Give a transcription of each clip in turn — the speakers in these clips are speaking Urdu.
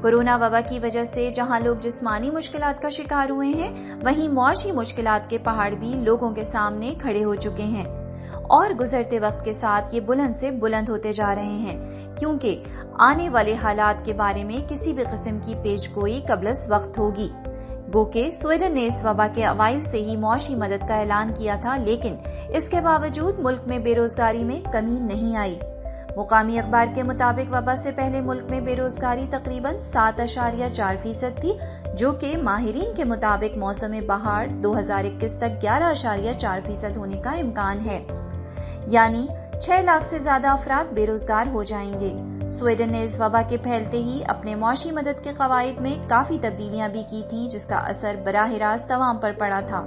کورونا وبا کی وجہ سے جہاں لوگ جسمانی مشکلات کا شکار ہوئے ہیں، وہیں معاشی مشکلات کے پہاڑ بھی لوگوں کے سامنے کھڑے ہو چکے ہیں اور گزرتے وقت کے ساتھ یہ بلند سے بلند ہوتے جا رہے ہیں، کیونکہ آنے والے حالات کے بارے میں کسی بھی قسم کی پیش گوئی قبل از وقت ہوگی۔ گو کہ سویڈن نے اس وبا کے اوائل سے ہی معاشی مدد کا اعلان کیا تھا، لیکن اس کے باوجود ملک میں بے روزگاری میں کمی نہیں آئی۔ مقامی اخبار کے مطابق وبا سے پہلے ملک میں بے روزگاری تقریباً 7.4% تھی، جو کہ ماہرین کے مطابق موسم بہار 2021 تک 11.4% ہونے کا امکان ہے، یعنی 6 لاکھ سے زیادہ افراد بے روزگار ہو جائیں گے۔ سویڈن نے اس وبا کے پھیلتے ہی اپنے معاشی مدد کے قواعد میں کافی تبدیلیاں بھی کی تھیں، جس کا اثر براہ راست عوام پر پڑا تھا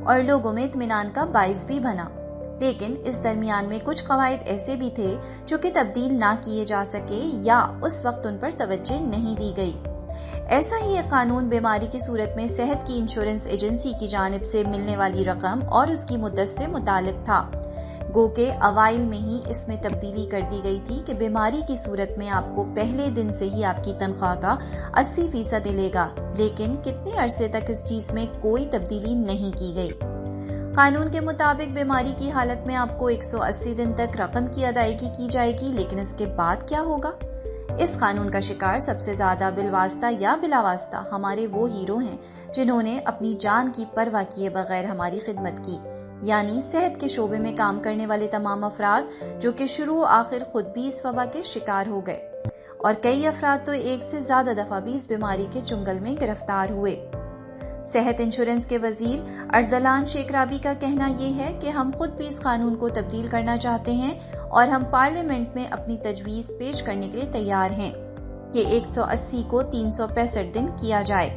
اور لوگوں میں اطمینان کا باعث بھی بنا۔ لیکن اس درمیان میں کچھ قواعد ایسے بھی تھے جو کہ تبدیل نہ کیے جا سکے یا اس وقت ان پر توجہ نہیں دی گئی۔ ایسا ہی ایک قانون بیماری کی صورت میں صحت کی انشورنس ایجنسی کی جانب سے ملنے والی رقم اور اس کی مدت سے متعلق تھا۔ گو کہ اوائل میں ہی اس میں تبدیلی کر دی گئی تھی کہ بیماری کی صورت میں آپ کو پہلے دن سے ہی آپ کی تنخواہ کا 80% ملے گا، لیکن کتنے عرصے تک اس چیز میں کوئی تبدیلی نہیں کی گئی۔ قانون کے مطابق بیماری کی حالت میں آپ کو 180 دن تک رقم کی ادائیگی کی جائے گی، لیکن اس کے بعد کیا ہوگا؟ اس قانون کا شکار سب سے زیادہ بالواسطہ یا بلاواسطہ ہمارے وہ ہیرو ہیں جنہوں نے اپنی جان کی پرواہ کیے بغیر ہماری خدمت کی، یعنی صحت کے شعبے میں کام کرنے والے تمام افراد جو کہ شروع و آخر خود بھی اس وبا کے شکار ہو گئے، اور کئی افراد تو ایک سے زیادہ دفعہ بھی اس بیماری کے چنگل میں گرفتار ہوئے۔ صحت انشورنس کے وزیر ارزلان شیکرابی کا کہنا یہ ہے کہ ہم خود بھی اس قانون کو تبدیل کرنا چاہتے ہیں اور ہم پارلیمنٹ میں اپنی تجویز پیش کرنے کے لیے تیار ہیں کہ 180 کو 365 دن کیا جائے،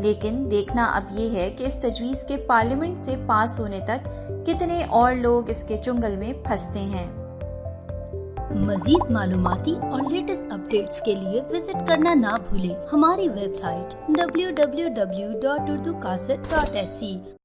لیکن دیکھنا اب یہ ہے کہ اس تجویز کے پارلیمنٹ سے پاس ہونے تک کتنے اور لوگ اس کے چنگل میں پھنستے ہیں۔ مزید معلوماتی اور لیٹسٹ اپڈیٹس کے لیے وزٹ کرنا نہ بھولیں ہماری ویب سائٹ www.urducaset.se